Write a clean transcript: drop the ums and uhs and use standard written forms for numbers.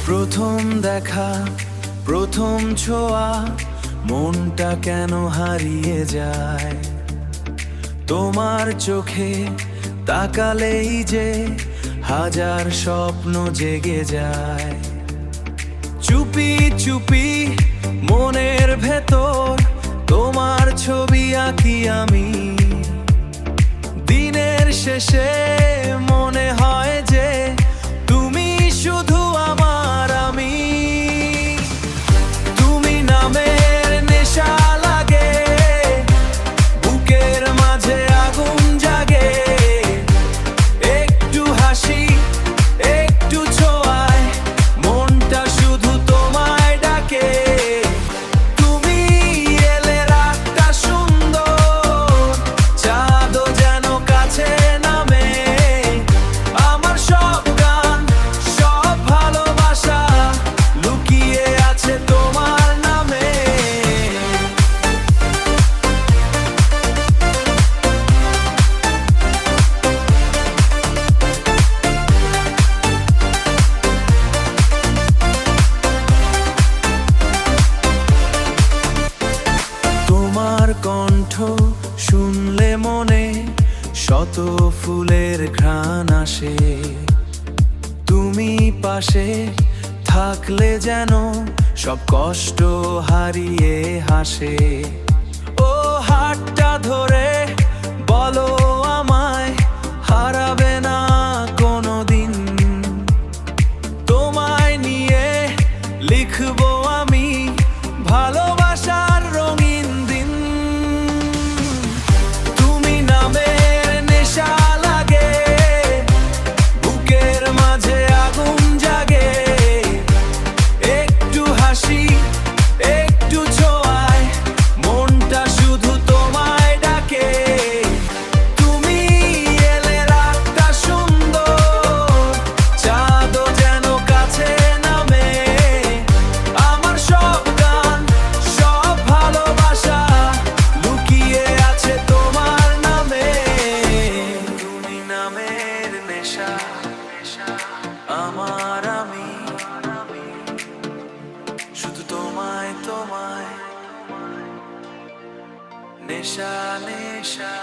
প্রথম দেখা, প্রথম ছোঁয়া, মনটা কেন হারিয়ে যায় তোমার চোখে তাকালেই যে হাজার স্বপ্ন জেগে যায়। চুপি চুপি মনের ভেতর তোমার ছবি আঁকি আমি। দিনের শেষে মনে হয় যে তুমি শুধু আমার আমি। তুমি নামের নেশা লাগে, বুকের মাঝে আগুন জাগে। একটু হাসি, একটু ছোঁয়ায় মনটা শুধু তোমায় ডাকে। তুমি এলে রাতটা সুন্দর, চাঁদও যেন কাছে নামে। আমার সব গান, সব ভালোবাসা লুকিয়ে আছে তোমার নামে। তোমার কণ্ঠ শুনলে মনে শত ফুলের ঘ্রাণ আসে। তুমি পাশে থাকলে যেন সব কষ্ট হারিয়ে হাসে। ও হাতটা ধরে বলো আমায়, হারাবে না কোনোদিন। তোমায় নিয়ে লিখবো আমি ভালোবাসার রঙিন দিন। তুমি নামের নেশা লাগে, বুকের মাঝে আগুন জাগে। একটু হাসি, একটু ছোঁয়ায় মনটা শুধু তোমায় ডাকে। তুমি এলে রাতটা সুন্দর, চাঁদও যেন কাছে নামে। আমার সব গান, সব ভালোবাসা লুকিয়ে আছে তোমার নামে। তুমি নামের নেশা, আমার আমি। শুধু তোমায় তোমায় নেশা নেশা।